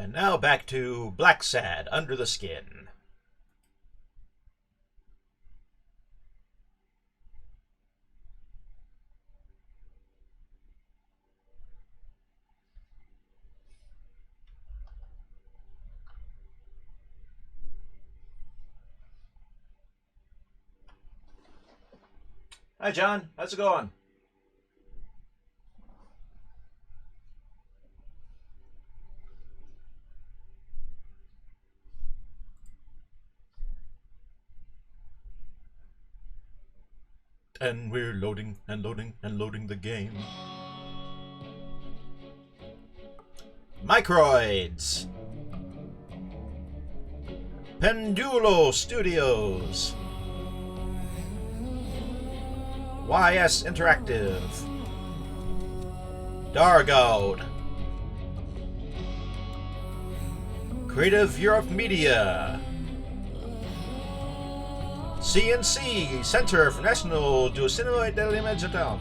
And now back to Blacksad, Under the Skin. Hi, John. How's it going? And we're loading and loading and loading the game. Microids. Pendulo Studios. YS Interactive. Dargaud. Creative Europe Media. CNC, Center for National du Cinéma et de l'Image d'Art.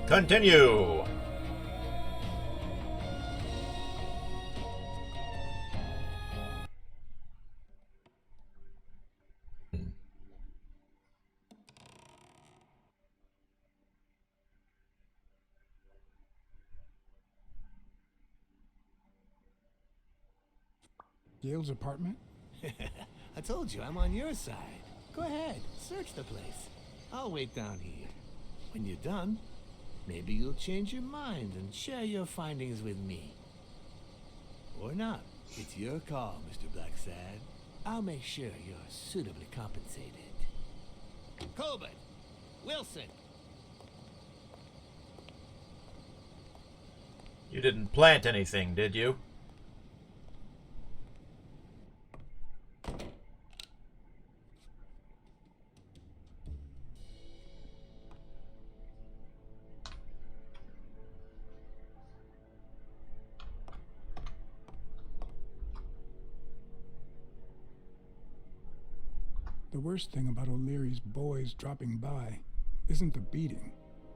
Continue. Yale's apartment? I told you, I'm on your side. Go ahead, search the place. I'll wait down here. When you're done, maybe you'll change your mind and share your findings with me. Or not. It's your call, Mr. Blacksad. I'll make sure you're suitably compensated. Colbert! Wilson! You didn't plant anything, did you? The worst thing about O'Leary's boys dropping by isn't the beating,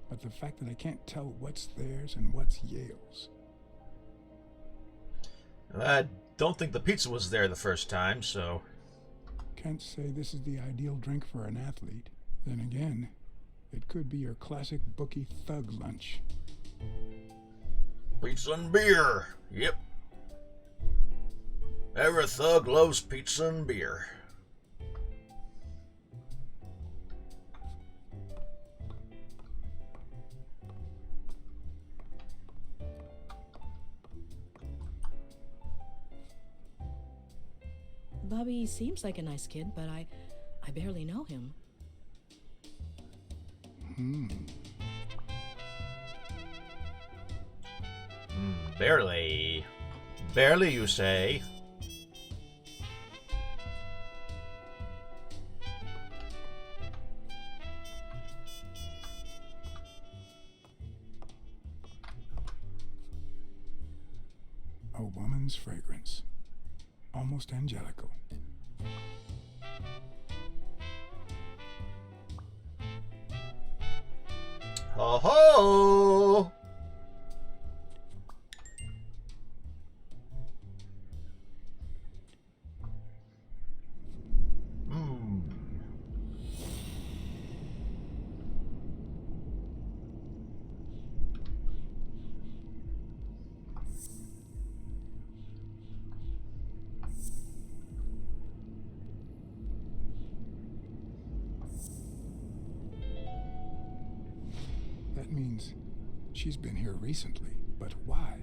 but the fact that I can't tell what's theirs and what's Yale's. I don't think the pizza was there the first time, so... Can't say this is the ideal drink for an athlete. Then again, it could be your classic bookie thug lunch. Pizza and beer. Yep. Every thug loves pizza and beer. Bobby seems like a nice kid, but I barely know him. Barely. Barely, you say? A woman's fragrance. Almost angelical. Ho ho! That means she's been here recently, but why?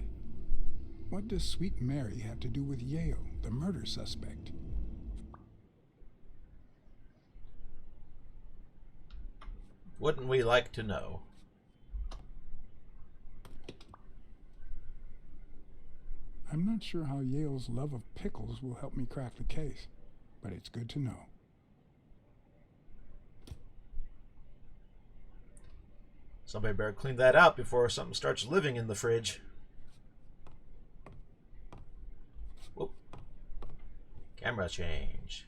What does Sweet Mary have to do with Yale, the murder suspect? Wouldn't we like to know? I'm not sure how Yale's love of pickles will help me crack the case, but it's good to know. Somebody better clean that out before something starts living in the fridge. Whoop. Camera change.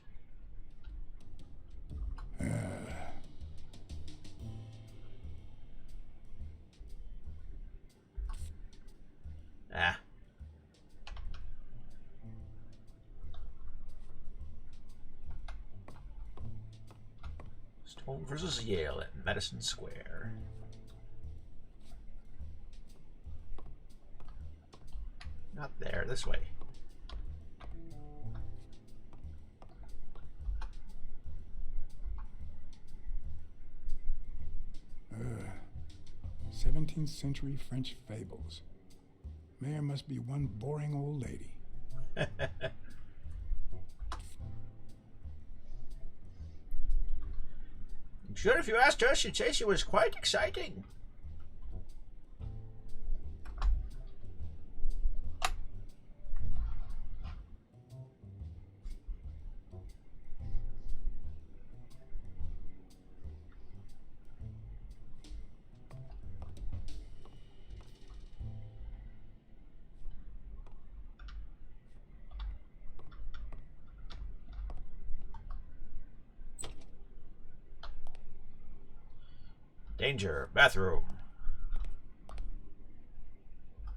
Ah. Stone versus Yale at Madison Square. Not there, this way. Uh, 17th century French fables. Mayor must be one boring old lady. I'm sure if you asked her, she'd say she was quite exciting. Danger. Bathroom.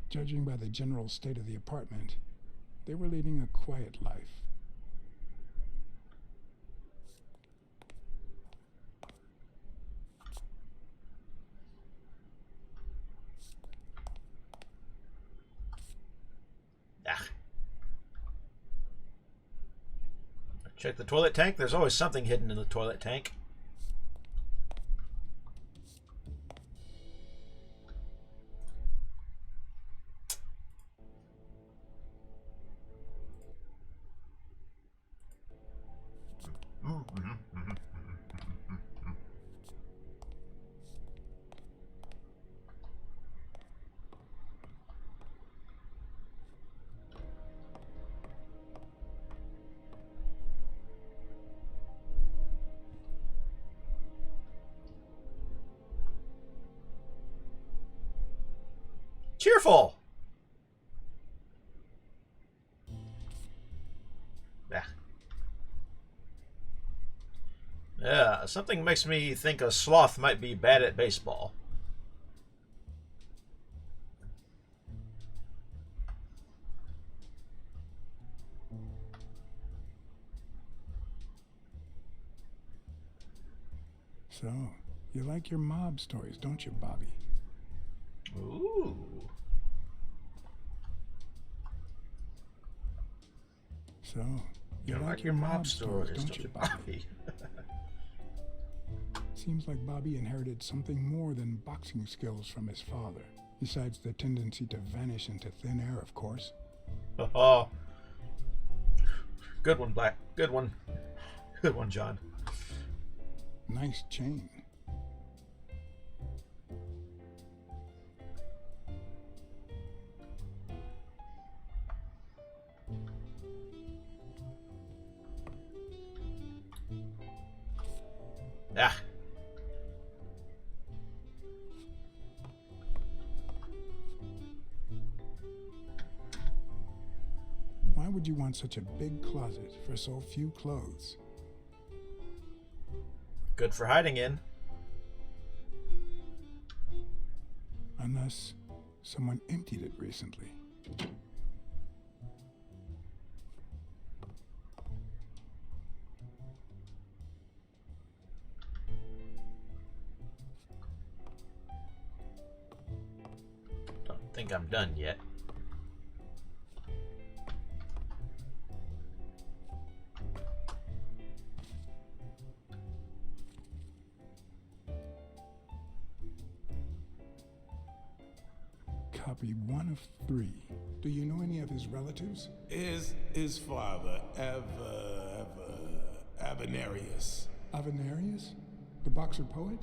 Judging by the general state of the apartment, they were leading a quiet life. Ah. Check the toilet tank. There's always something hidden in the toilet tank. Cheerful. Yeah, something makes me think a sloth might be bad at baseball. So, you like your mob stories, don't you, Bobby? Ooh. So, you like your mob stories, don't you, Bobby? Seems like Bobby inherited something more than boxing skills from his father, besides the tendency to vanish into thin air, of course. Oh. Good one, Black. Good one. Good one, John. Nice chain. Ah. Why would you want such a big closet for so few clothes? Good for hiding in. Unless someone emptied it recently. Don't think I'm done yet. Copy 1 of 3. Do you know any of his relatives? Is his father Avenarius? Avenarius? The boxer poet?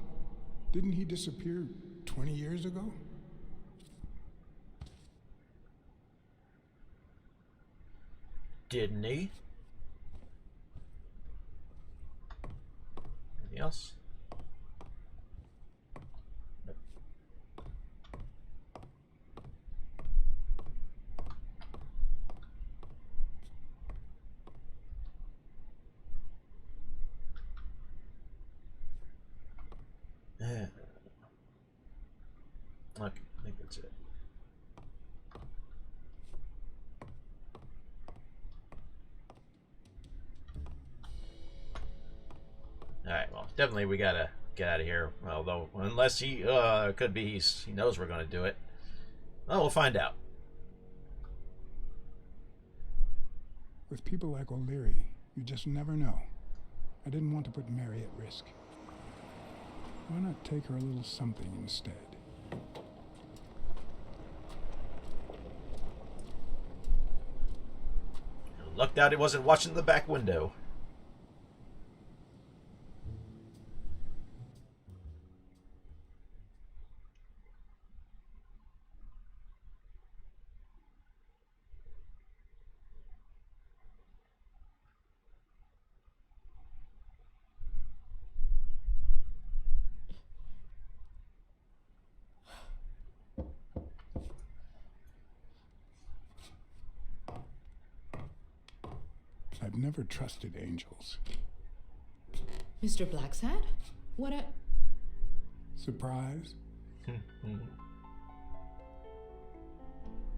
Didn't he disappear 20 years ago? Didn't he? Anything else? Nope. Okay, I think that's it. Alright, well, definitely we gotta get out of here. Although, unless he, could be he knows we're gonna do it. Well, we'll find out. With people like O'Leary, you just never know. I didn't want to put Mary at risk. Why not take her a little something instead? Lucked out he wasn't watching the back window. I've never trusted angels. Mr. Blacksad? What a... Surprise?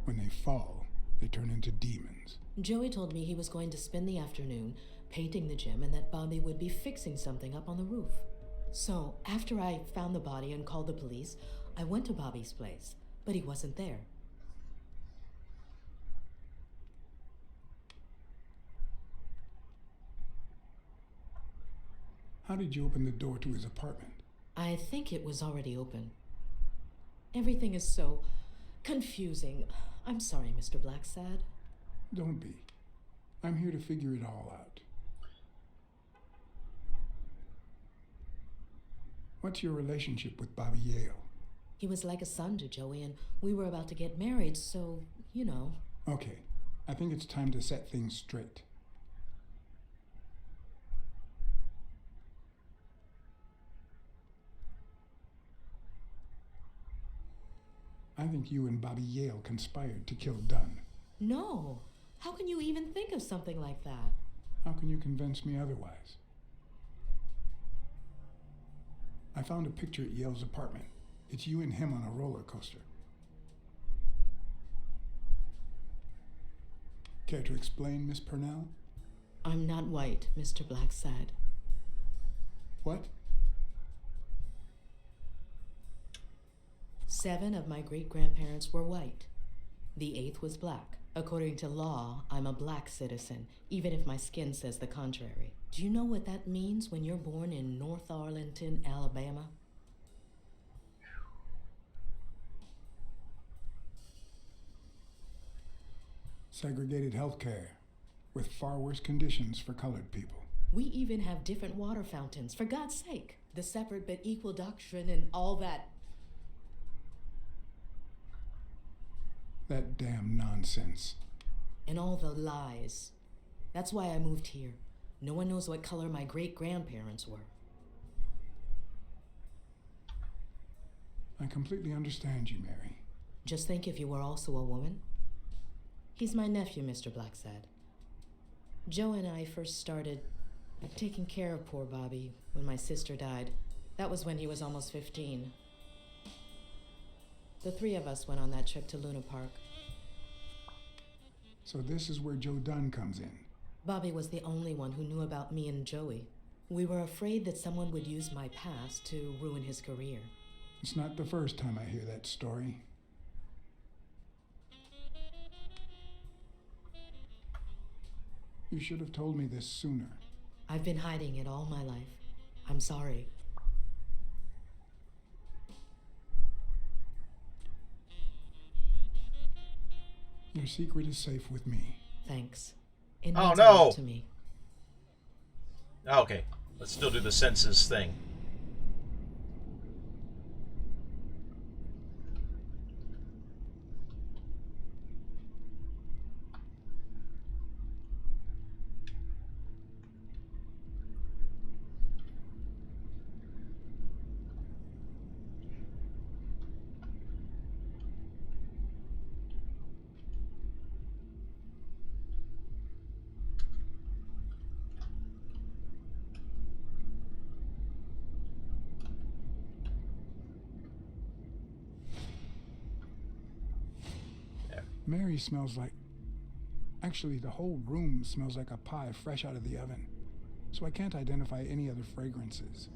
When they fall, they turn into demons. Joey told me he was going to spend the afternoon painting the gym and that Bobby would be fixing something up on the roof. So, after I found the body and called the police, I went to Bobby's place, but he wasn't there. How did you open the door to his apartment? I think it was already open. Everything is so confusing. I'm sorry, Mr. Blacksad. Don't be. I'm here to figure it all out. What's your relationship with Bobby Yale? He was like a son to Joey, and we were about to get married, so, you know. Okay, I think it's time to set things straight. I think you and Bobby Yale conspired to kill Dunn. No. How can you even think of something like that? How can you convince me otherwise? I found a picture at Yale's apartment. It's you and him on a roller coaster. Care to explain, Miss Purnell? I'm not white, Mr. Blacksad. What? 7 of my great-grandparents were white. The 8th was black. According to law, I'm a black citizen, even if my skin says the contrary. Do you know what that means when you're born in North Arlington, Alabama? Segregated healthcare, with far worse conditions for colored people. We even have different water fountains, for God's sake. The separate but equal doctrine and all that. That damn nonsense. And all the lies. That's why I moved here. No one knows what color my great-grandparents were. I completely understand you, Mary. Just think if you were also a woman. He's my nephew, Mr. Blacksad. Joe and I first started taking care of poor Bobby when my sister died. That was when he was almost 15. The 3 of us went on that trip to Luna Park. So this is where Joe Dunn comes in. Bobby was the only one who knew about me and Joey. We were afraid that someone would use my past to ruin his career. It's not the first time I hear that story. You should have told me this sooner. I've been hiding it all my life. I'm sorry. Your secret is safe with me. Thanks. It Oh, means no. a lot to me. Oh, okay, let's still do the census thing. Mary smells like... Actually, the whole room smells like a pie fresh out of the oven, so I can't identify any other fragrances.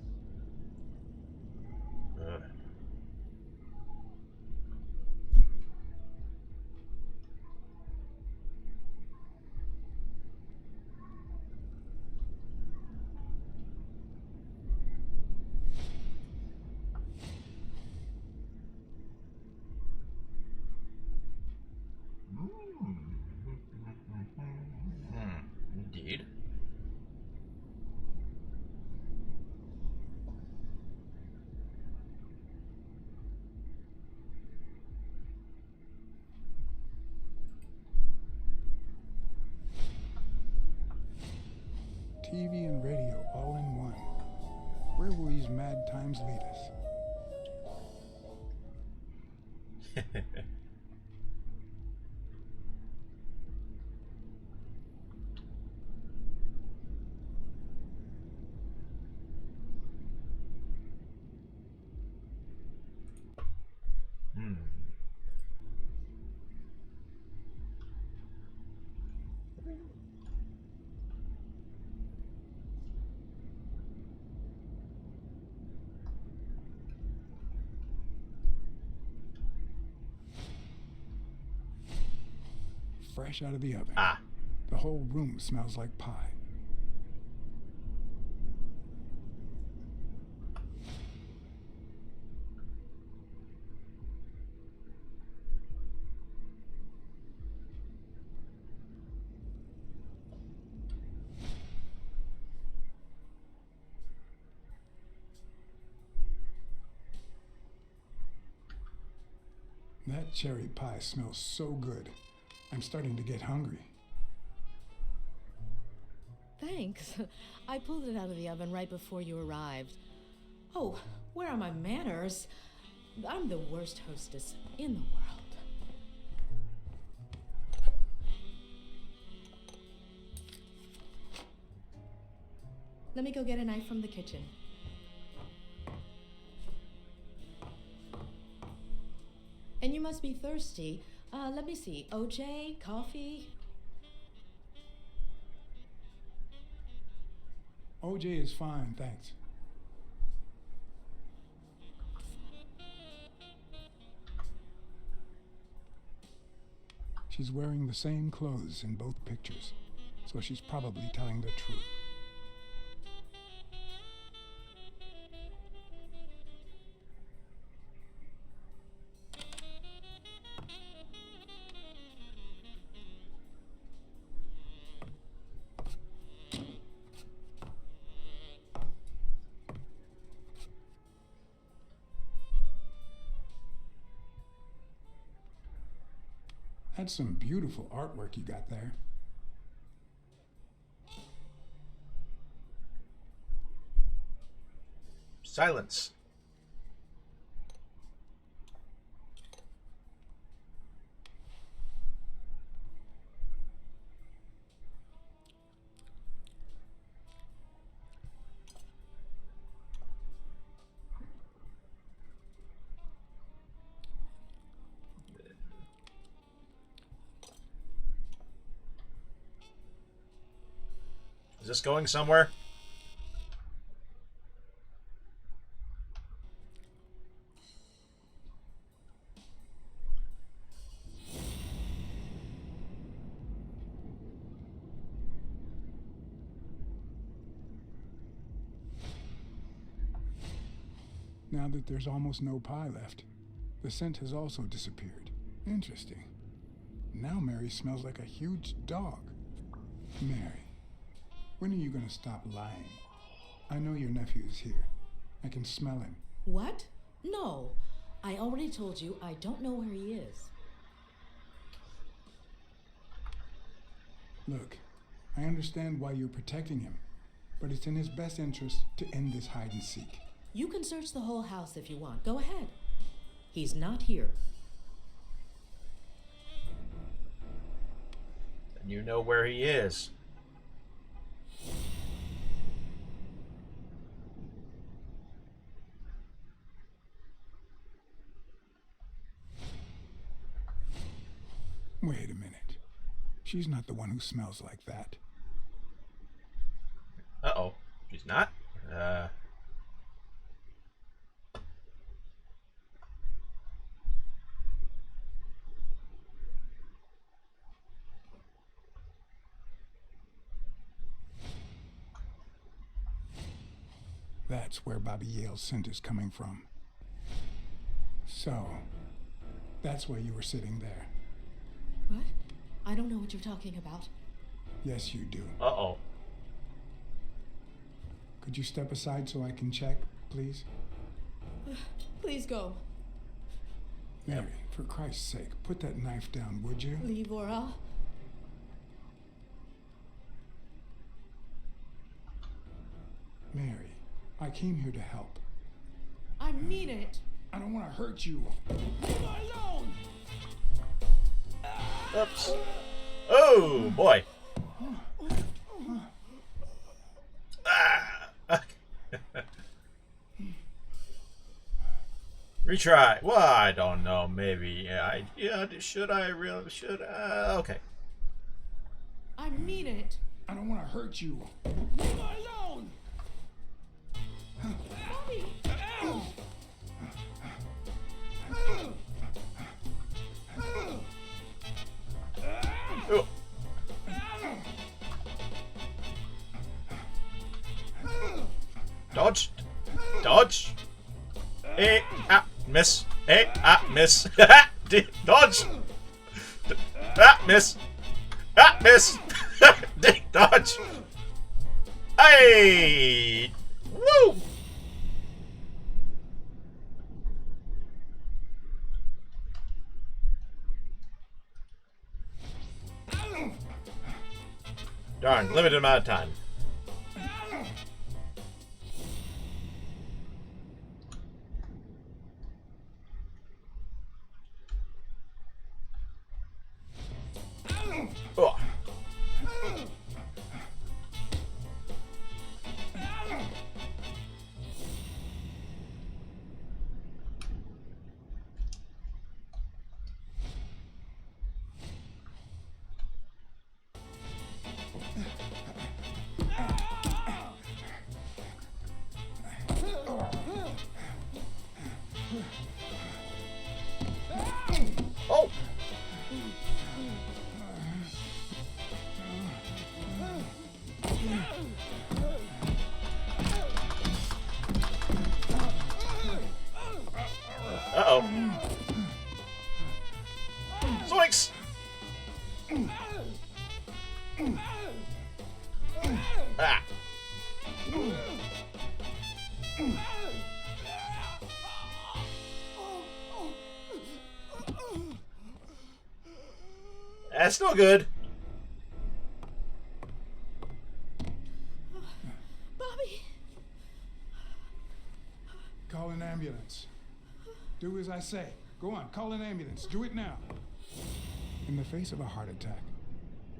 Ugh. Indeed. TV and radio all in one. Where will these mad times lead us? Fresh out of the oven. Ah. The whole room smells like pie. That cherry pie smells so good. I'm starting to get hungry. Thanks. I pulled it out of the oven right before you arrived. Oh, where are my manners? I'm the worst hostess in the world. Let me go get a knife from the kitchen. And you must be thirsty. Let me see. OJ, coffee? OJ is fine, thanks. She's wearing the same clothes in both pictures, so she's probably telling the truth. That's some beautiful artwork you got there. Silence. Is this going somewhere? Now that there's almost no pie left, the scent has also disappeared. Interesting. Now Mary smells like a huge dog. Mary, when are you going to stop lying? I know your nephew is here. I can smell him. What? No. I already told you I don't know where he is. Look, I understand why you're protecting him, but it's in his best interest to end this hide and seek. You can search the whole house if you want. Go ahead. He's not here. And you know where he is. Wait a minute. She's not the one who smells like that. Uh-oh. She's not? That's where Bobby Yale's scent is coming from. So, that's why you were sitting there. What? I don't know what you're talking about. Yes, you do. Uh-oh. Could you step aside so I can check, please? Please go. Mary, for Christ's sake, put that knife down, would you? Leave or I'll... Mary, I came here to help. I mean it. I don't want to hurt you. Leave me alone! Oops. Oh, boy. Ah. Retry. Well, I don't know. Maybe. Should I really? Should I? Okay. I mean it. I don't want to hurt you. Leave me alone! Bobby! Oh. Dodge. Dodge. Miss. Miss. Dodge. Miss. Miss. Dodge. Hey. Woo. Darn, limited amount of time. Oh. Oh. Uh-oh. Zoinks! Ah. That's no good. Bobby! Call an ambulance. Do as I say. Go on, call an ambulance. Do it now. In the face of a heart attack,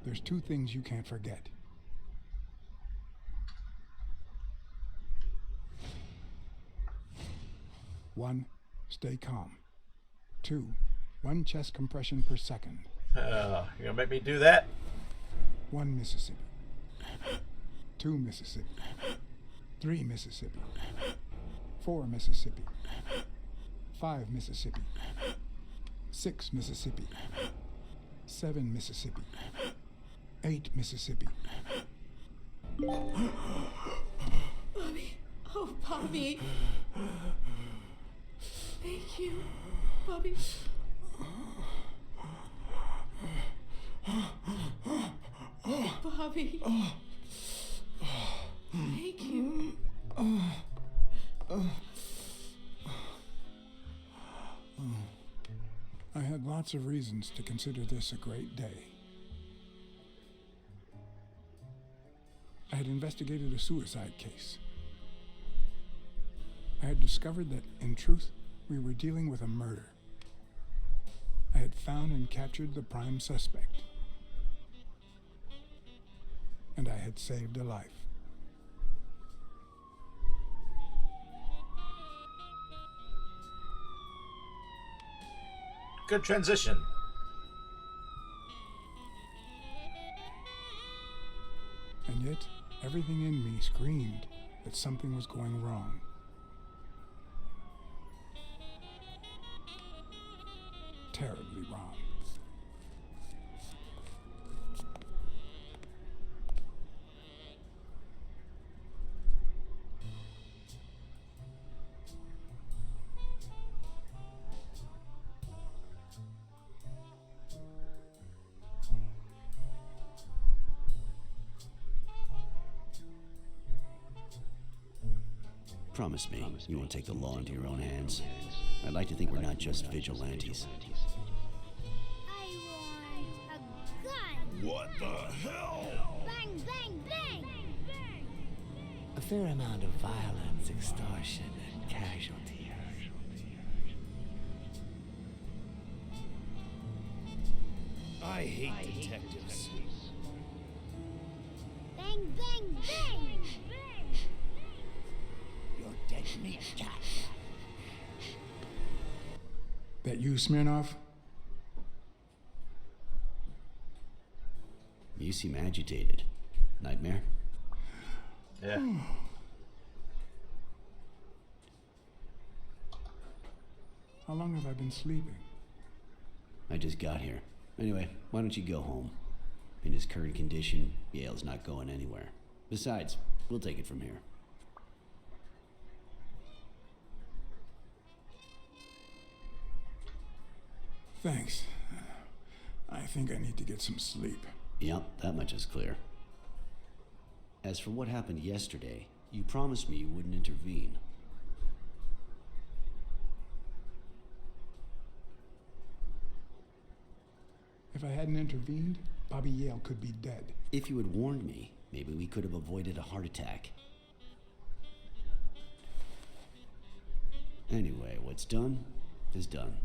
there's two things you can't forget. One, stay calm. Two, 1 chest compression per second. You gonna make me do that? 1 Mississippi. 2 Mississippi. 3 Mississippi. 4 Mississippi. 5 Mississippi. 6 Mississippi. 7 Mississippi. 8 Mississippi. Bobby! Oh, Bobby! Thank you, Bobby. Bobby. Thank you. I had lots of reasons to consider this a great day. I had investigated a suicide case. I had discovered that, in truth, we were dealing with a murder. I had found and captured the prime suspect. And I had saved a life. Good transition. And yet, everything in me screamed that something was going wrong. Terribly wrong. Promise me you won't take the law into your own hands. I'd like to think we're not just vigilantes. I want a gun! What the hell? Bang, bang, bang! A fair amount of violence, extortion, and casualties. I hate detectives. Bang, bang, bang! You're dead meat, cat. That you, Smirnov? You seem agitated. Nightmare? Yeah. How long have I been sleeping? I just got here. Anyway, why don't you go home? In his current condition, Yale's not going anywhere. Besides, we'll take it from here. Thanks. I think I need to get some sleep. Yep, that much is clear. As for what happened yesterday, you promised me you wouldn't intervene. If I hadn't intervened, Bobby Yale could be dead. If you had warned me, maybe we could have avoided a heart attack. Anyway, what's done is done.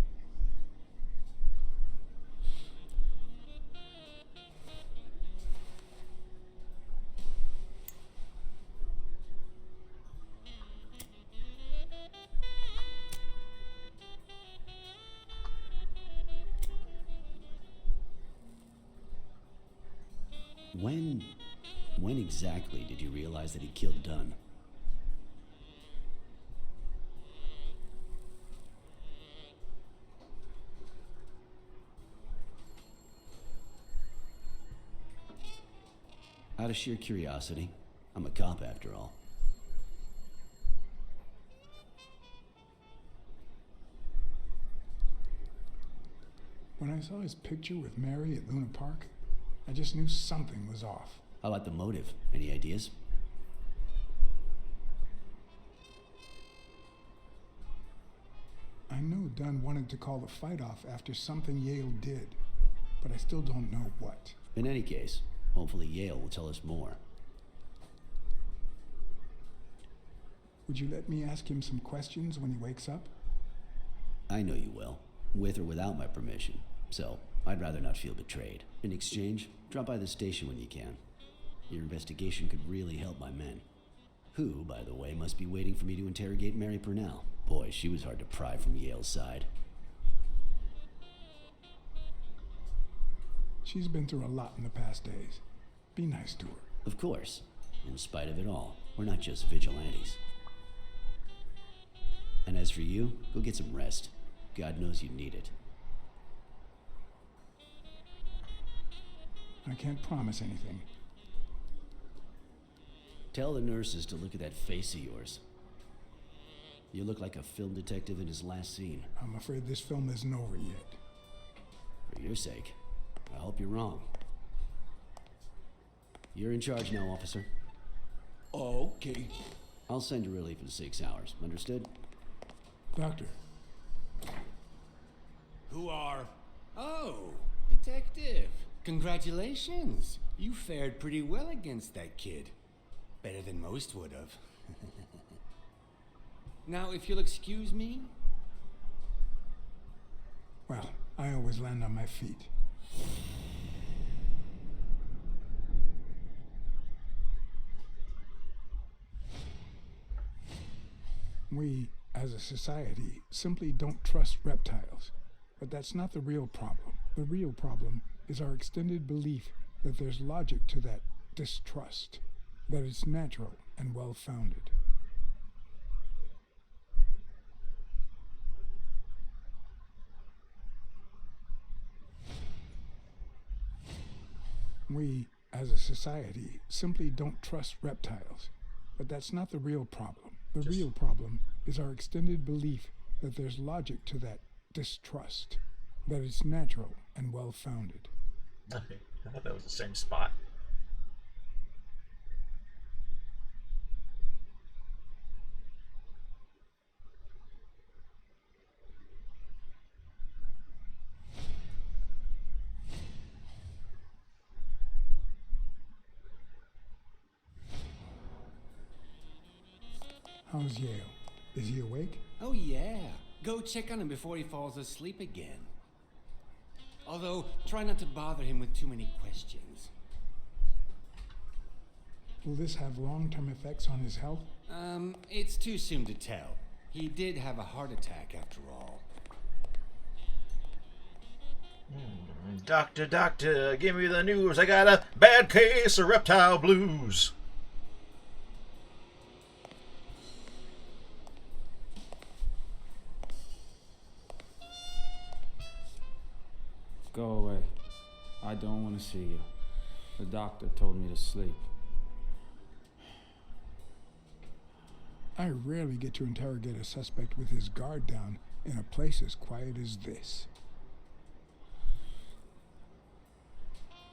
When exactly did you realize that he killed Dunn? Out of sheer curiosity. I'm a cop after all. When I saw his picture with Mary at Luna Park, I just knew something was off. How about the motive? Any ideas? I know Dunn wanted to call the fight off after something Yale did, but I still don't know what. In any case, hopefully Yale will tell us more. Would you let me ask him some questions when he wakes up? I know you will, with or without my permission, so I'd rather not feel betrayed. In exchange, drop by the station when you can. Your investigation could really help my men. Who, by the way, must be waiting for me to interrogate Mary Purnell. Boy, she was hard to pry from Yale's side. She's been through a lot in the past days. Be nice to her. Of course. In spite of it all, we're not just vigilantes. And as for you, go get some rest. God knows you need it. I can't promise anything. Tell the nurses to look at that face of yours. You look like a film detective in his last scene. I'm afraid this film isn't over yet. For your sake, I hope you're wrong. You're in charge now, officer. Okay. I'll send you relief in 6 hours. Understood? Doctor, Who are? Oh, detective. Congratulations. You fared pretty well against that kid. Better than most would have. Now, if you'll excuse me. well, I always land on my feet. We, as a society, simply don't trust reptiles. But that's not the real problem. The real problem is our extended belief that there's logic to that distrust, that it's natural and well-founded. We, as a society, simply don't trust reptiles. But that's not the real problem. The real problem is our extended belief that there's logic to that distrust, that it's natural and well-founded. I thought that was the same spot. How's Yale? Is he awake? Oh, yeah. Go check on him before he falls asleep again. Although, try not to bother him with too many questions. Will this have long-term effects on his health? It's too soon to tell. He did have a heart attack after all. Doctor, give me the news. I got a bad case of reptile blues. Go away. I don't want to see you. The doctor told me to sleep. I rarely get to interrogate a suspect with his guard down in a place as quiet as this.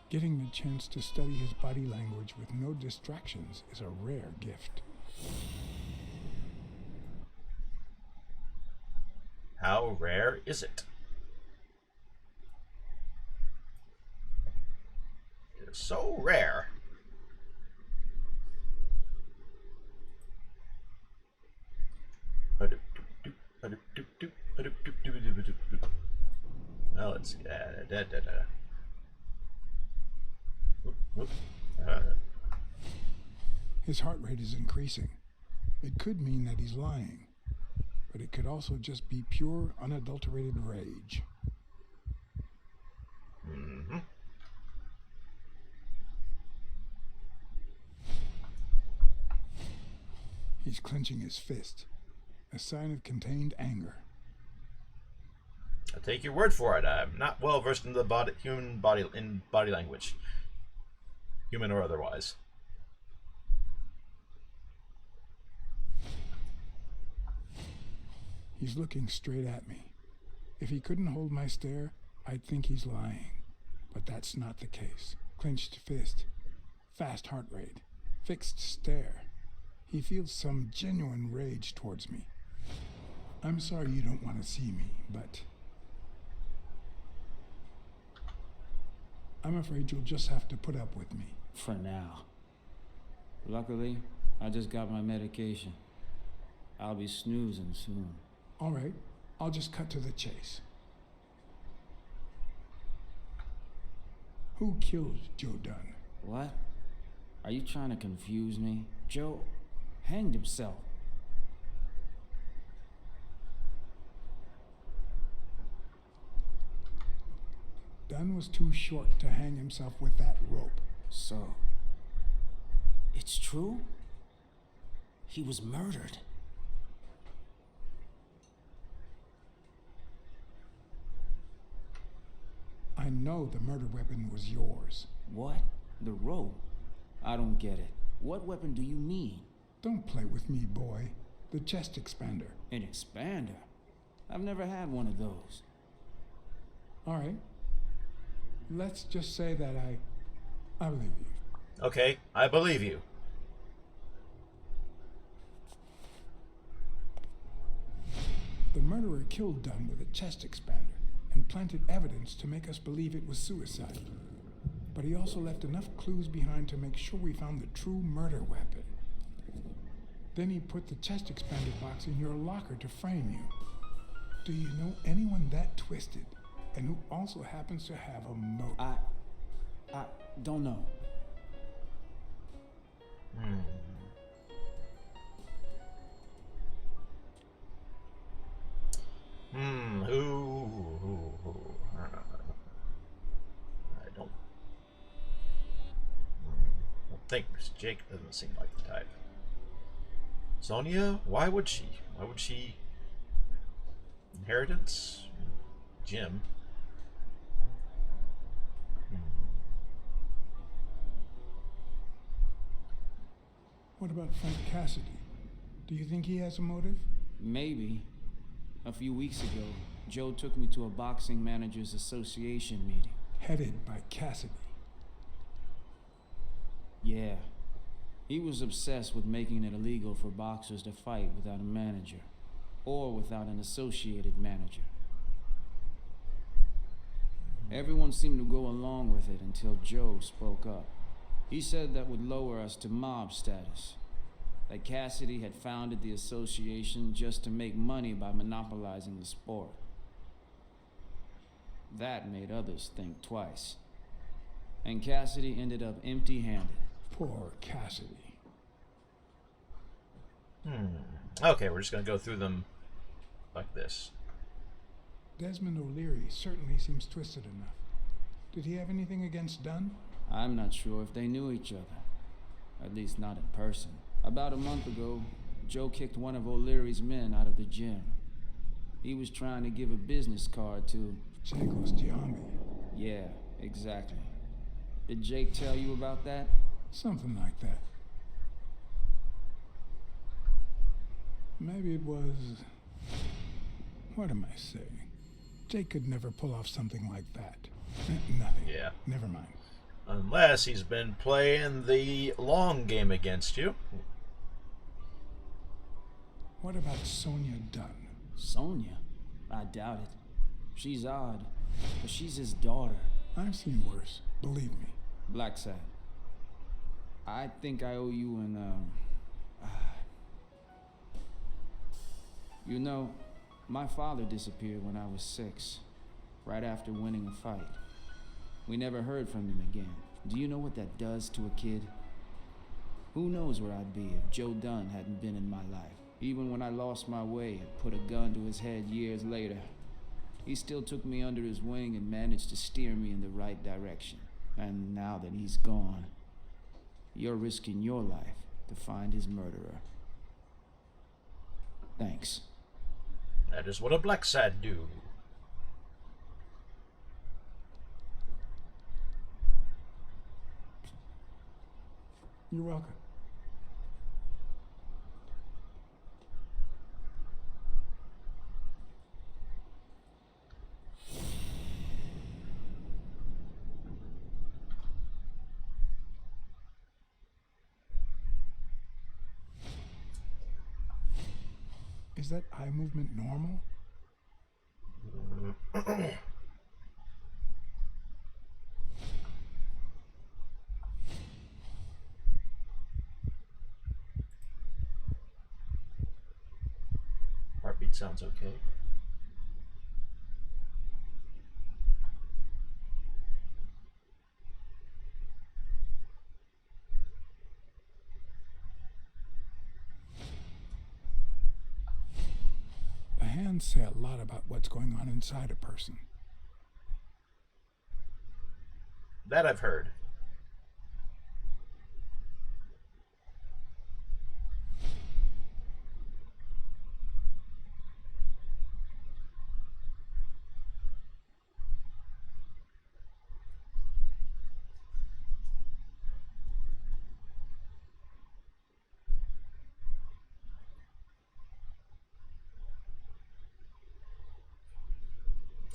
Getting the chance to study his body language with no distractions is a rare gift. How rare is it? It's so rare. Oh, let's see. His heart rate is increasing. It could mean that he's lying, but it could also just be pure, unadulterated rage. Mm-hmm. He's clenching his fist, a sign of contained anger. I'll take your word for it. I'm not well versed in the human body language, human or otherwise. He's looking straight at me. If he couldn't hold my stare, I'd think he's lying. But that's not the case. Clenched fist, fast heart rate, fixed stare. He feels some genuine rage towards me. I'm sorry you don't want to see me, but I'm afraid you'll just have to put up with me. For now. Luckily, I just got my medication. I'll be snoozing soon. All right, I'll just cut to the chase. Who killed Joe Dunn? What? Are you trying to confuse me? Joe hanged himself. Dunn was too short to hang himself with that rope. So, it's true? He was murdered. I know the murder weapon was yours. What? The rope? I don't get it. What weapon do you mean? Don't play with me, boy. The chest expander. An expander? I've never had one of those. All right. Let's just say that I believe you. Okay, I believe you. The murderer killed Dunn with a chest expander and planted evidence to make us believe it was suicide. But he also left enough clues behind to make sure we found the true murder weapon. Then he put the chest expander box in your locker to frame you. Do you know anyone that twisted and who also happens to have a motive? I don't know. Who? I don't. think Jake doesn't seem like the type. Sonia, why would she? Why would she? Inheritance? Jim. What about Frank Cassidy? Do you think he has a motive? Maybe. A few weeks ago, Joe took me to a boxing managers association meeting. Headed by Cassidy. Yeah. He was obsessed with making it illegal for boxers to fight without a manager, or without an associated manager. Everyone seemed to go along with it until Joe spoke up. He said that would lower us to mob status. That Cassidy had founded the association just to make money by monopolizing the sport. That made others think twice. And Cassidy ended up empty-handed. Poor Cassidy. Okay, we're just gonna go through them like this. Desmond O'Leary certainly seems twisted enough. Did he have anything against Dunn? I'm not sure if they knew each other. At least not in person. About a month ago, Joe kicked one of O'Leary's men out of the gym. He was trying to give a business card to... Jacob's Giambi. Yeah, exactly. Did Jake tell you about that? Something like that. Maybe it was... What am I saying? Jake could never pull off something like that. Nothing. Yeah. Never mind. Unless he's been playing the long game against you. What about Sonia Dunn? Sonia? I doubt it. She's odd, but she's his daughter. I've seen worse. Believe me. Blacksad. I think I owe you an, You know, my father disappeared when I was 6, right after winning a fight. We never heard from him again. Do you know what that does to a kid? Who knows where I'd be if Joe Dunn hadn't been in my life. Even when I lost my way and put a gun to his head years later, he still took me under his wing and managed to steer me in the right direction. And now that he's gone, you're risking your life to find his murderer. Thanks. That is what a Blacksad do. You're welcome. Is that eye movement normal? Heartbeat sounds okay. The hands say a lot about what's going on inside a person. That I've heard.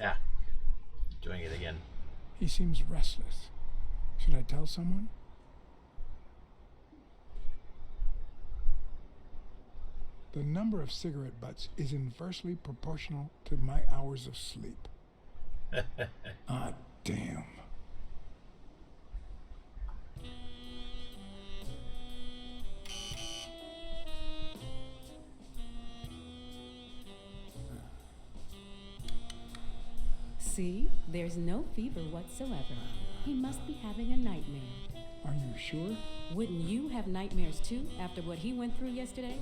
Ah, doing it again. He seems restless. Should I tell someone? The number of cigarette butts is inversely proportional to my hours of sleep. Ah, damn. See, there's no fever whatsoever. He must be having a nightmare. Are you sure? Wouldn't you have nightmares too after what he went through yesterday?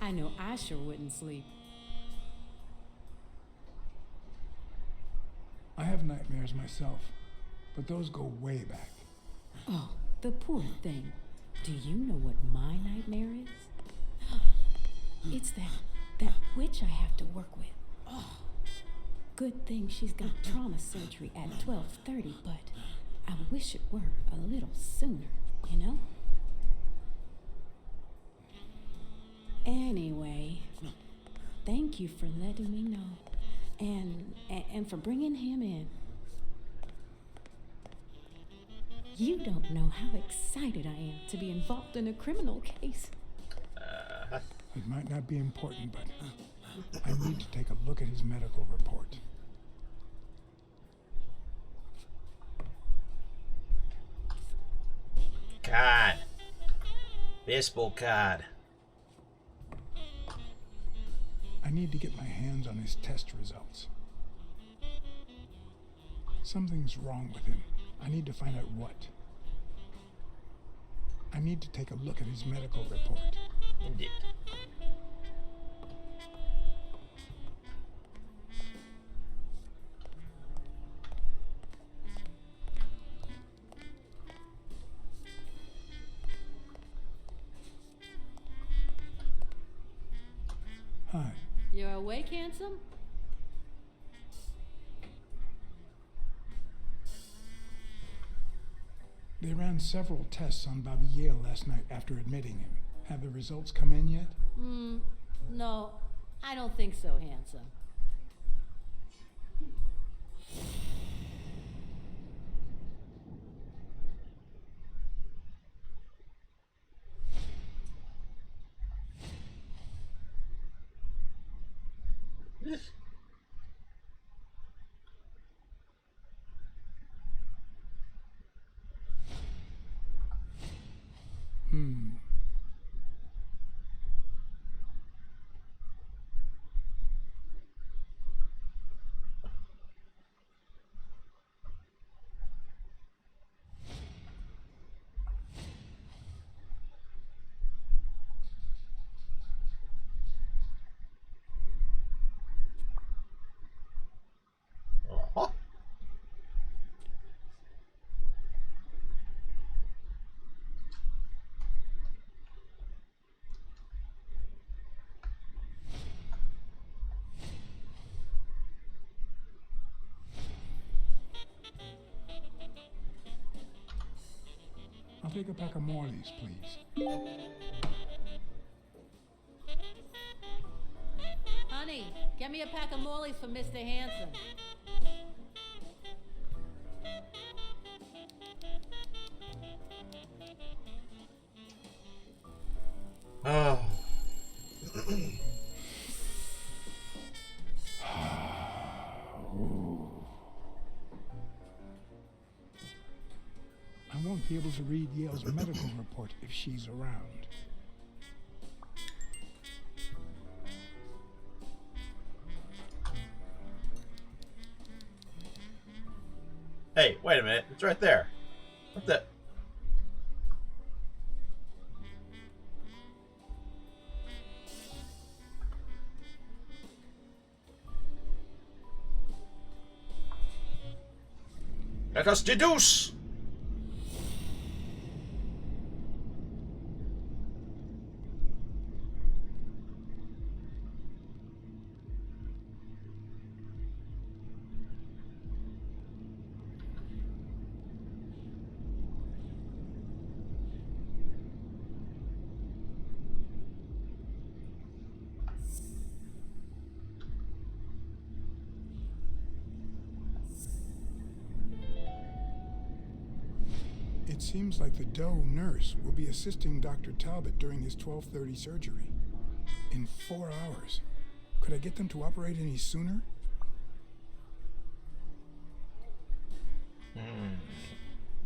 I know I sure wouldn't sleep. I have nightmares myself, but those go way back. Oh, the poor thing. Do you know what my nightmare is? It's that witch I have to work with. Oh, good thing she's got trauma surgery at 12:30, but I wish it were a little sooner, you know? Anyway, thank you for letting me know, and for bringing him in. You don't know how excited I am to be involved in a criminal case. It might not be important, but I need to take a look at his medical report. Card. Baseball card. I need to get my hands on his test results. Something's wrong with him. I need to find out what. I need to take a look at his medical report. Indeed. Hi. You're awake, handsome? They ran several tests on Bobby Yale last night after admitting him. Have the results come in yet? No, I don't think so, handsome. Oh. I'll take a pack of Morley's, please. Honey, get me a pack of Morley's for Mr. Hanson. Oh. I won't be able to read Yale's medical report if she's around. Hey, wait a minute. It's right there. What the? Let us deduce. It seems like the Doe nurse will be assisting Dr. Talbot during his 12:30 surgery. In 4 hours. Could I get them to operate any sooner?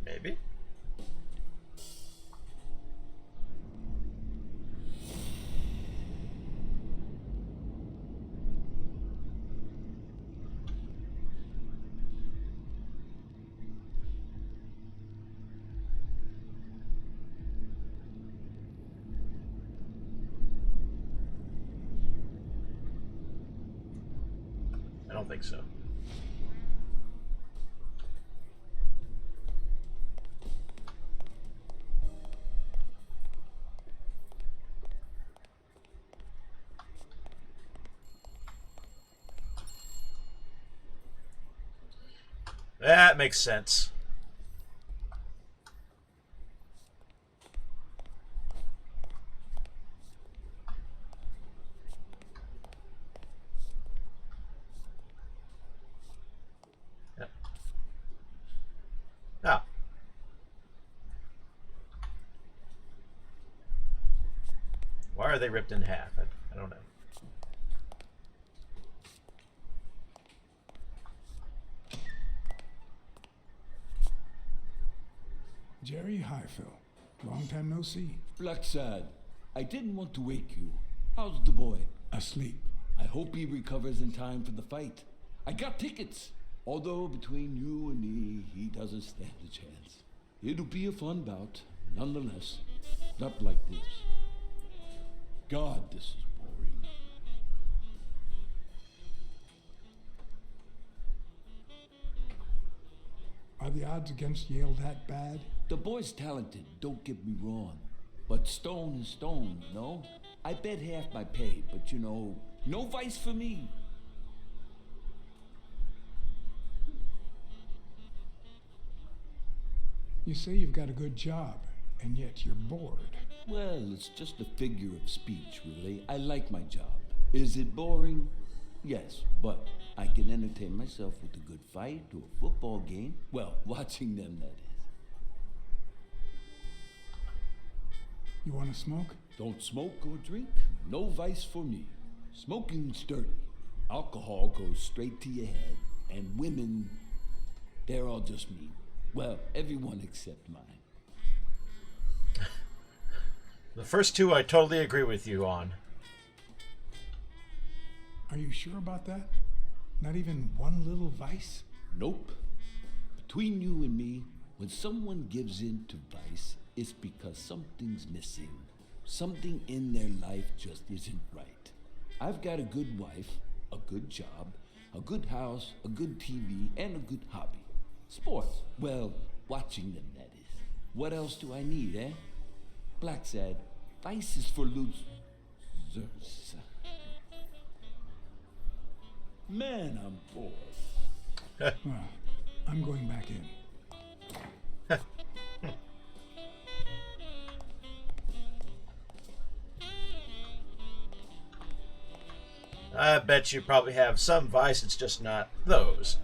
Maybe. I don't think so. That makes sense. Yep. Ah. Why are they ripped in half? I don't know. Jerry Highfill. Long time no see. Blacksad, I didn't want to wake you. How's the boy? Asleep. I hope he recovers in time for the fight. I got tickets. Although between you and me, he doesn't stand a chance. It'll be a fun bout, nonetheless. Not like this. God, this is boring. Are the odds against Yale that bad? The boy's talented, don't get me wrong. But stone is stone, you know? I bet half my pay, but you know, no vice for me. You say you've got a good job, and yet you're bored. Well, it's just a figure of speech, really. I like my job. Is it boring? Yes, but I can entertain myself with a good fight or a football game. Well, watching them, that is. You want to smoke? Don't smoke or drink. No vice for me. Smoking's dirty. Alcohol goes straight to your head. And women, they're all just mean. Well, everyone except mine. The first two I totally agree with you on. Are you sure about that? Not even one little vice? Nope. Between you and me, when someone gives in to vice, it's because something's missing. Something in their life just isn't right. I've got a good wife, a good job, a good house, a good TV, and a good hobby. Sports. Well, watching them, that is. What else do I need, eh? Blacksad, vice is for losers. Man, I'm bored. Well, I'm going back in. I bet you probably have some vice, it's just not those.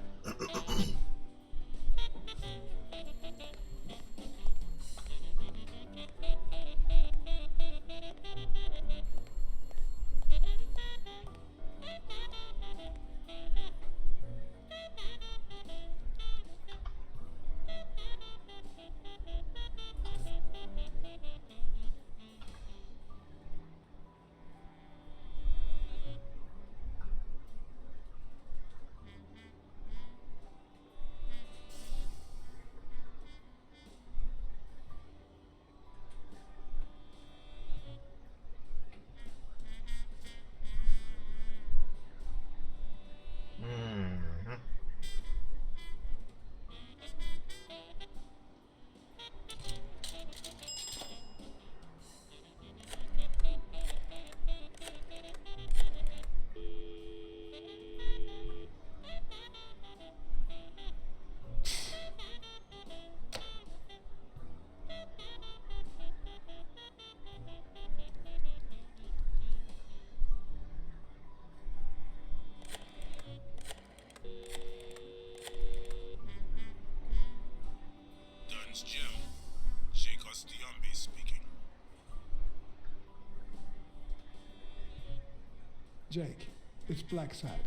Jake, it's Blacksad.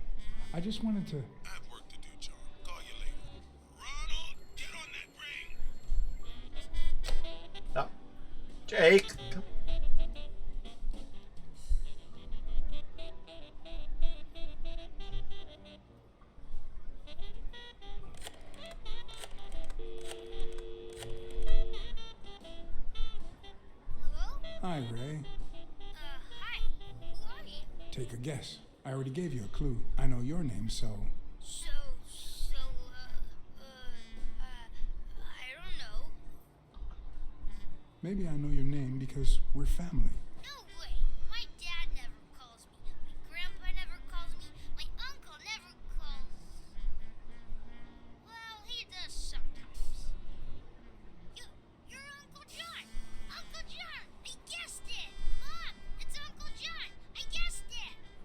I just wanted to... I have work to do, John. Call you later. Ronald, get on that ring! Oh. Jake. Hi, Ray. Hi. Who are you? Take a guess. I already gave you a clue. I know your name, so... I don't know. Maybe I know your name because we're family. No way. My dad never calls me. My grandpa never calls me. My uncle never calls. Well, he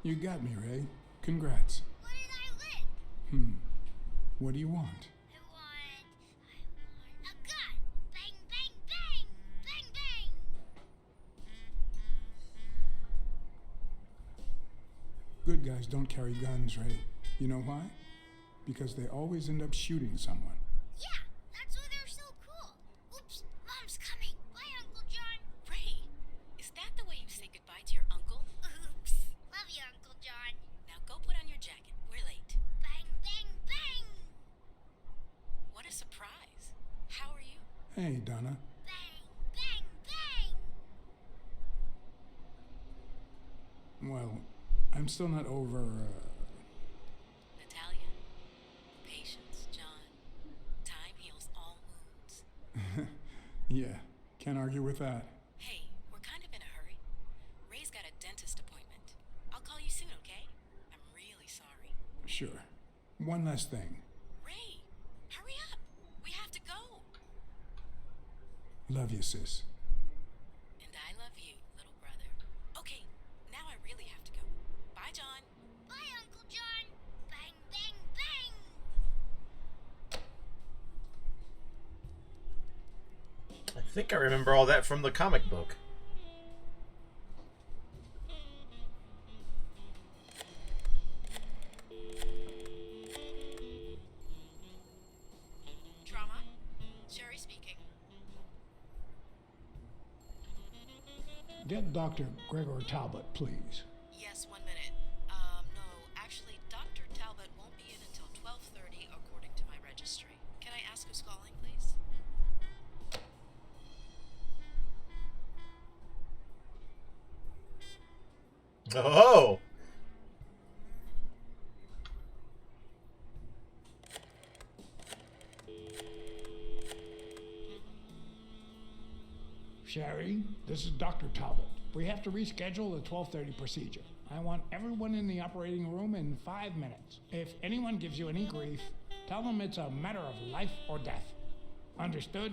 You got me, Ray. Congrats. What did I win? What do you want? I want a gun. Bang, bang, bang. Bang, bang. Good guys don't carry guns, Ray. You know why? Because they always end up shooting someone. Yeah, that's why they're so cool. Oops, Mom's coming. Bye, Uncle John. Ray, is that the way you say goodbye to your uncle? Oops. Love you, Uncle John. Now go put on your jacket. We're late. Bang, bang, bang. What a surprise. How are you? Hey, Donna. Bang, bang, bang. Well, I'm still not over, Natalia. Patience, John. Time heals all wounds. Yeah, can't argue with that. Hey, we're kind of in a hurry. Ray's got a dentist appointment. I'll call you soon, okay? I'm really sorry. Sure. One last thing. Ray, hurry up. We have to go. Love you, sis. And I love you, little brother. Okay, now I really have to go. Bye, John. Bye, Uncle John. Bang, bang, bang. I think I remember all that from the comic book. Trauma? Sherry speaking. Get Dr. Gregor Talbot, please. Yes, 1 minute. No, actually, Dr. Talbot won't be in until 12:30 according to my registry. Can I ask who's calling, please? Oh! Sherry, this is Dr. Talbot. We have to reschedule the 12:30 procedure. I want everyone in the operating room in 5 minutes. If anyone gives you any grief, tell them it's a matter of life or death. Understood?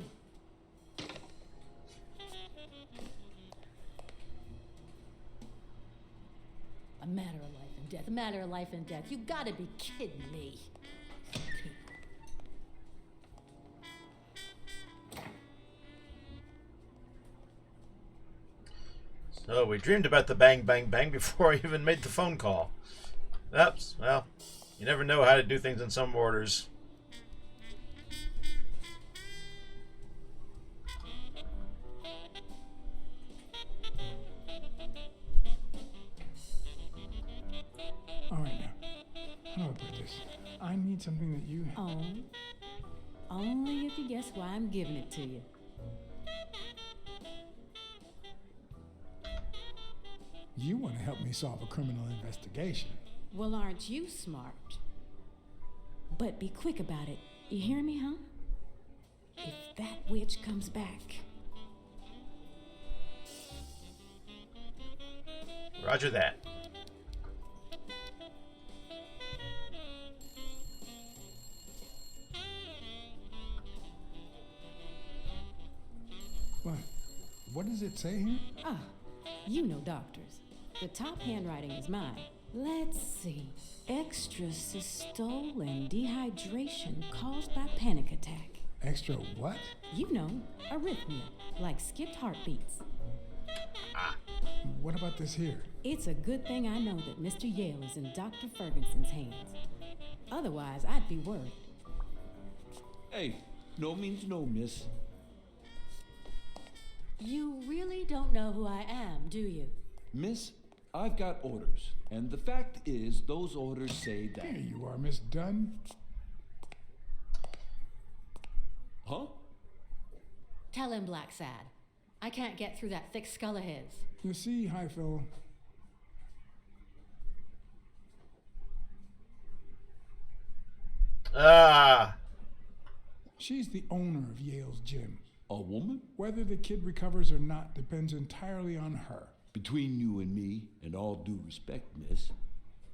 A matter of life and death. A matter of life and death. You gotta be kidding me. So we dreamed about the bang, bang, bang before I even made the phone call. Oops, well, you never know how to do things in some orders. All right, now. How do I put this? I need something that you... Oh. Only if you guess why I'm giving it to you. You want to help me solve a criminal investigation. Well, aren't you smart? But be quick about it. You hear me, huh? If that witch comes back. Roger that. What? What does it say here? Ah, you know doctors. The top handwriting is mine. Let's see. Extra systole and dehydration caused by panic attack. Extra what? You know, arrhythmia, like skipped heartbeats. What about this here? It's a good thing I know that Mr. Yale is in Dr. Ferguson's hands. Otherwise, I'd be worried. Hey, no means no, miss. You really don't know who I am, do you? Miss, I've got orders. And the fact is, those orders say that... Here you are, Miss Dunn. Huh? Tell him, Blacksad. I can't get through that thick skull of his. You see, Highfill, she's the owner of Yale's gym. A woman? Whether the kid recovers or not depends entirely on her. Between you and me, and all due respect, miss,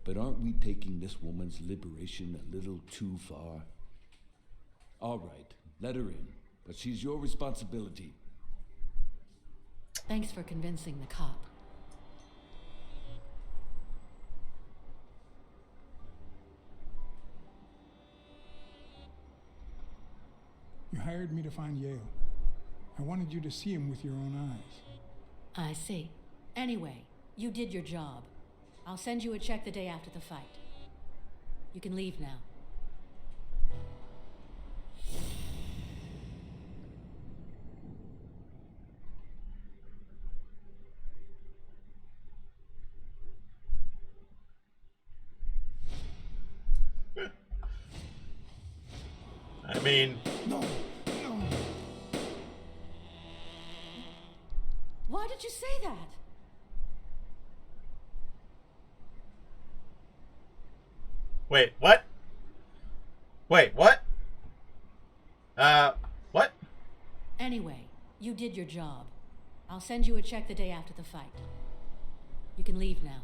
but aren't we taking this woman's liberation a little too far? All right, let her in, but she's your responsibility. Thanks for convincing the cop. You hired me to find Yale. I wanted you to see him with your own eyes. I see. Anyway, you did your job. I'll send you a check the day after the fight. You can leave now. I mean... No. Why did you say that? Wait, what? Wait, what? What? Anyway, you did your job. I'll send you a check the day after the fight. You can leave now.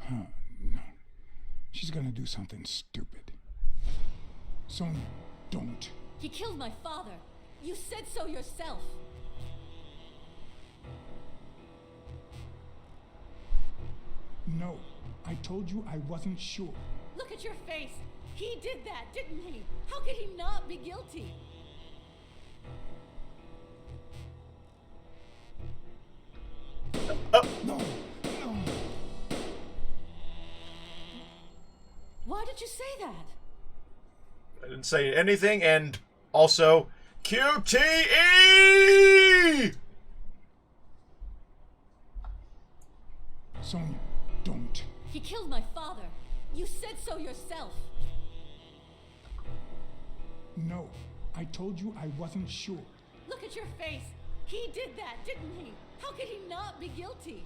No. She's gonna do something stupid. Sonia, don't. He killed my father. You said so yourself. No, I told you I wasn't sure. Look at your face. He did that, didn't he? How could he not be guilty? No. Why did you say that? I didn't say anything, and also QTE! Sonia, don't. He killed my father. You said so yourself. No, I told you I wasn't sure. Look at your face. He did that, didn't he? How could he not be guilty?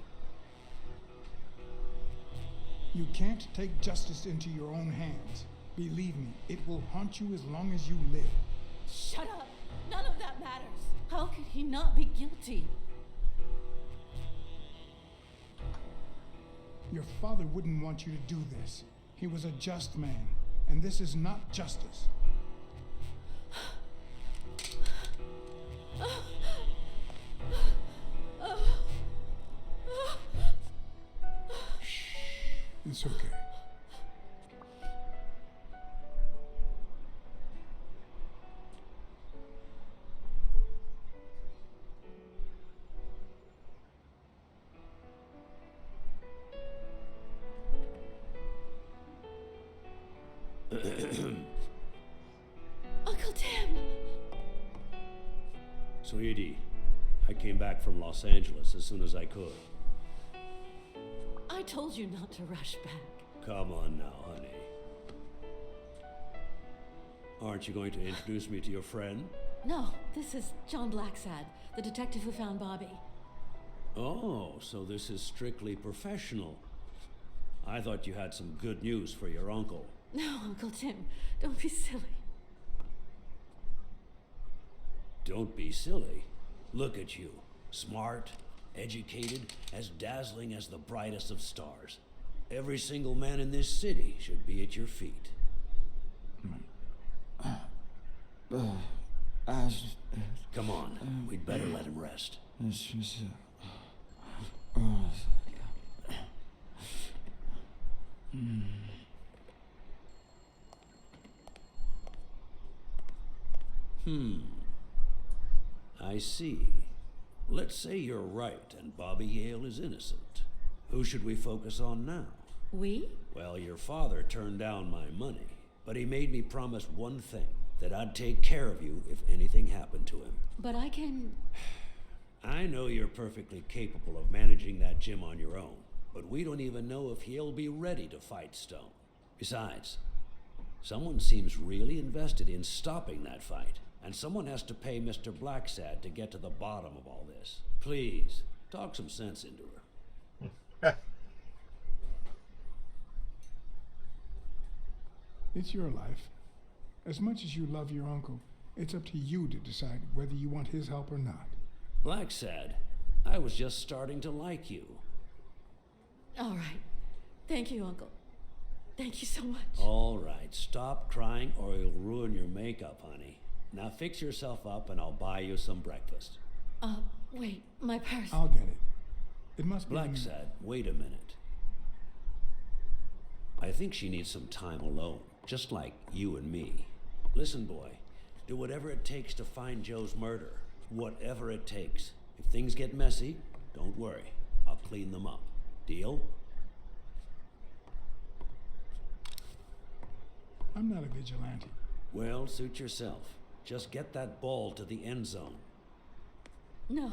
You can't take justice into your own hands. Believe me, it will haunt you as long as you live. Shut up. None of that matters. How could he not be guilty? Your father wouldn't want you to do this. He was a just man, and this is not justice. It's okay. Uncle Tim! Sweetie, I came back from Los Angeles as soon as I could. I told you not to rush back. Come on now, honey. Aren't you going to introduce me to your friend? No, this is John Blacksad, the detective who found Bobby. Oh, so this is strictly professional. I thought you had some good news for your uncle. No, Uncle Tim, don't be silly. Don't be silly. Look at you. Smart, educated, as dazzling as the brightest of stars. Every single man in this city should be at your feet. Come on, we'd better let him rest. I see. Let's say you're right and Bobby Yale is innocent. Who should we focus on now? We? Well, your father turned down my money, but he made me promise one thing, that I'd take care of you if anything happened to him. But I can... I know you're perfectly capable of managing that gym on your own, but we don't even know if he'll be ready to fight Stone. Besides, someone seems really invested in stopping that fight, and someone has to pay Mr. Blacksad to get to the bottom of all this. Please, talk some sense into her. It's your life. As much as you love your uncle, it's up to you to decide whether you want his help or not. Blacksad, I was just starting to like you. All right. Thank you, Uncle. Thank you so much. All right, stop crying or you'll ruin your makeup, honey. Now fix yourself up and I'll buy you some breakfast. Wait, my purse. I'll get it. It must be. Blacksad, wait a minute. I think she needs some time alone, just like you and me. Listen, boy, do whatever it takes to find Joe's murder. Whatever it takes. If things get messy, don't worry. I'll clean them up. Deal? I'm not a vigilante. Well, suit yourself. Just get that ball to the end zone. No.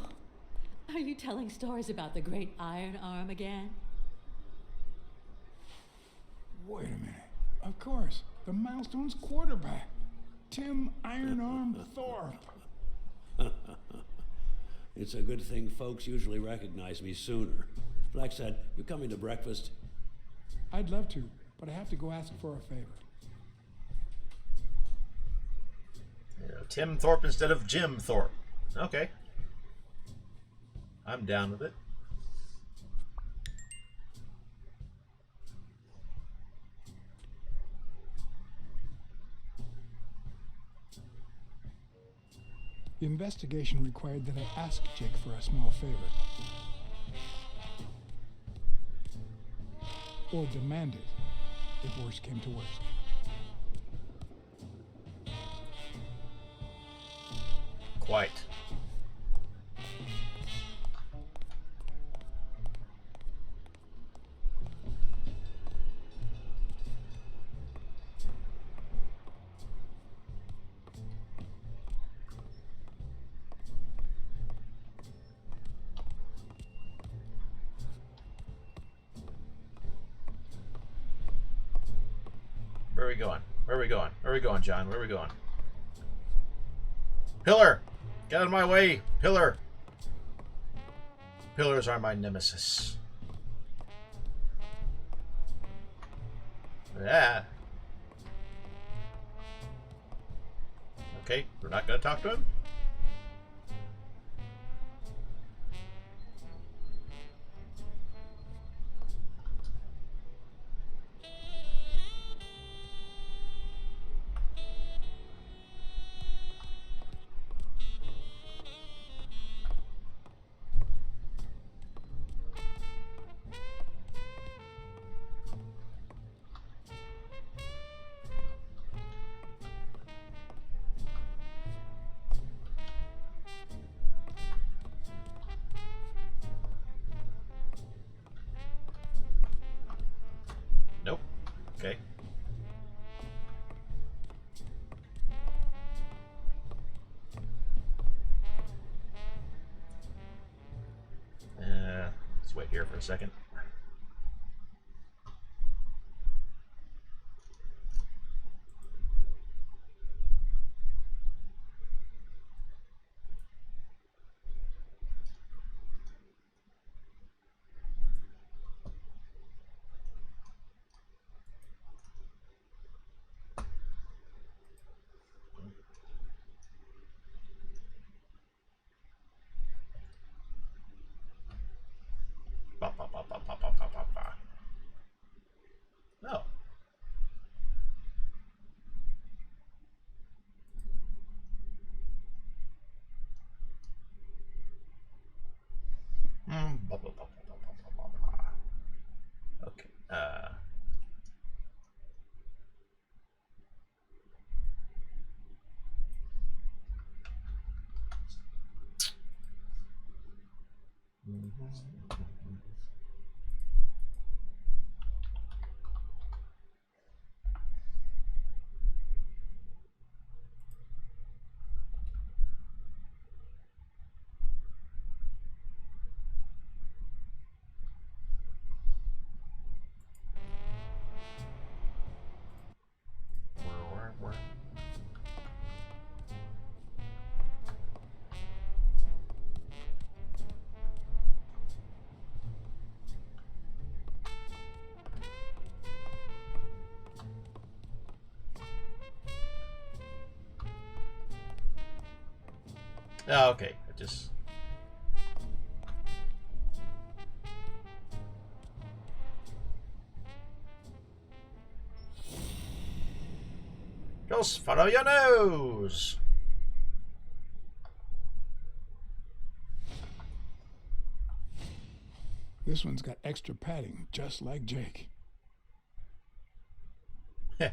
Are you telling stories about the great iron arm again? Wait a minute. Of course. The Milestones quarterback. Tim Iron Arm Thorpe. It's a good thing folks usually recognize me sooner. Blacksad, you coming to breakfast? I'd love to, but I have to go ask for a favor. Tim Thorpe instead of Jim Thorpe. Okay. I'm down with it. The investigation required that I ask Jake for a small favor. Or demand it, if worse came to worst. Quite. Where are we going? Where are we going? Where are we going, John? Where are we going? Pillar! Get out of my way! Pillar! Pillars are my nemesis. Yeah. Okay, we're not going to talk to him? Nope. Okay. Let's wait here for a second. Ba, ba, ba, ba, ba, ba, ba, ba, ba. No. Ba, ba, ba, ba, ba, ba, ba, ba. Okay. Oh, okay. I just... Just follow your nose. This one's got extra padding, just like Jake. Heh.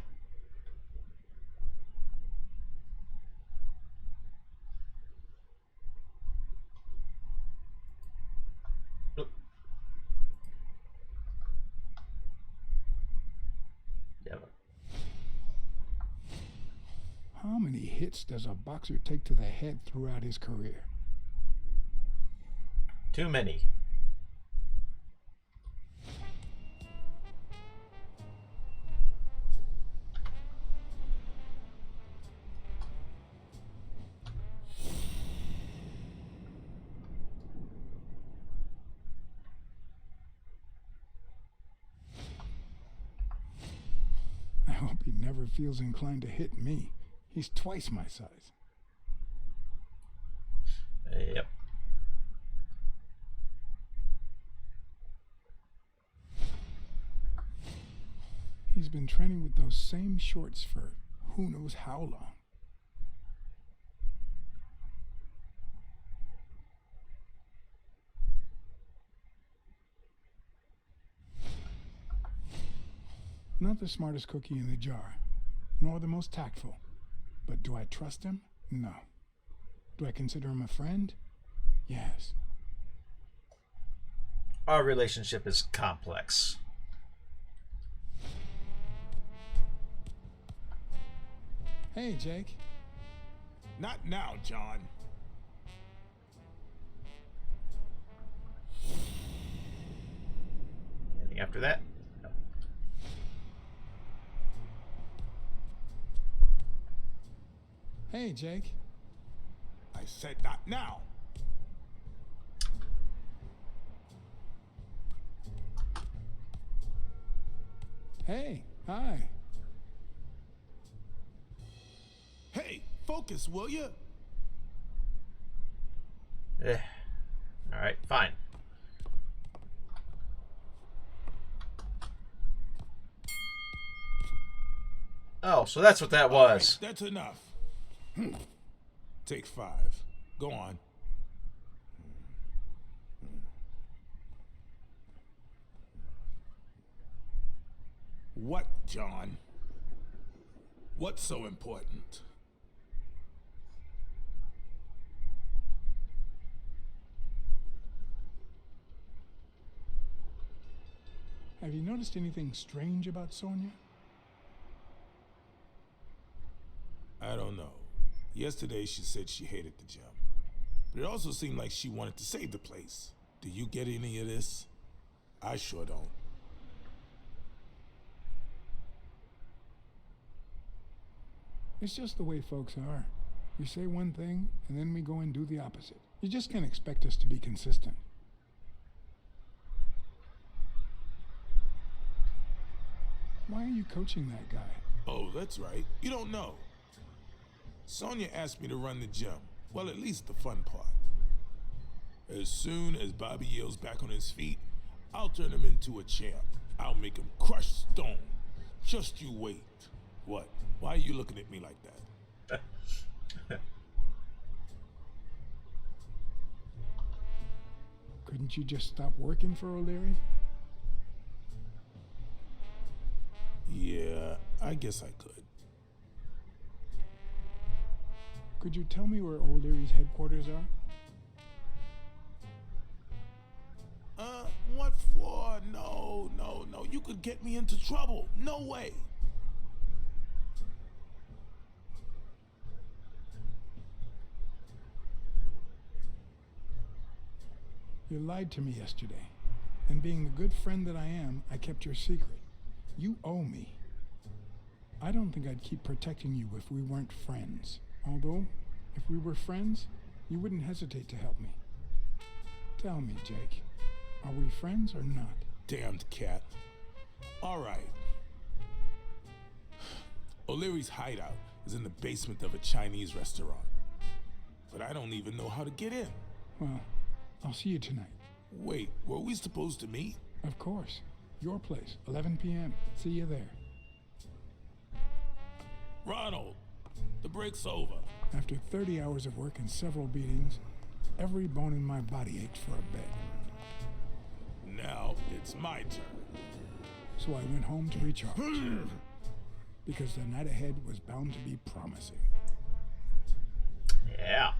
How many hits does a boxer take to the head throughout his career? Too many. I hope he never feels inclined to hit me. He's twice my size. Yep. He's been training with those same shorts for who knows how long. Not the smartest cookie in the jar, nor the most tactful. But do I trust him? No. Do I consider him a friend? Yes. Our relationship is complex. Hey, Jake. Not now, John. Anything after that? No. Hey, Jake. I said not now. Hey, hi. Hey, focus, will you? All right, fine. Oh, so that's what that was. Right, that's enough. Take 5. Go on. What, John? What's so important? Have you noticed anything strange about Sonia? I don't know. Yesterday she said she hated the gym. But it also seemed like she wanted to save the place. Do you get any of this? I sure don't. It's just the way folks are. We say one thing, and then we go and do the opposite. You just can't expect us to be consistent. Why are you coaching that guy? Oh, that's right. You don't know. Sonia asked me to run the gym. Well, at least the fun part. As soon as Bobby Yale's back on his feet, I'll turn him into a champ. I'll make him crush stone. Just you wait. What? Why are you looking at me like that? Couldn't you just stop working for O'Leary? Yeah, I guess I could. Could you tell me where O'Leary's headquarters are? What for? No. You could get me into trouble. No way. You lied to me yesterday. And being the good friend that I am, I kept your secret. You owe me. I don't think I'd keep protecting you if we weren't friends. Although, if we were friends, you wouldn't hesitate to help me. Tell me, Jake, are we friends or not? Damned cat. All right. O'Leary's hideout is in the basement of a Chinese restaurant. But I don't even know how to get in. Well, I'll see you tonight. Wait, were we supposed to meet? Of course. Your place, 11 p.m. See you there. Ronald, the break's over. After 30 hours of work and several beatings, every bone in my body ached for a bed. Now it's my turn. So I went home to recharge. Because the night ahead was bound to be promising. Yeah.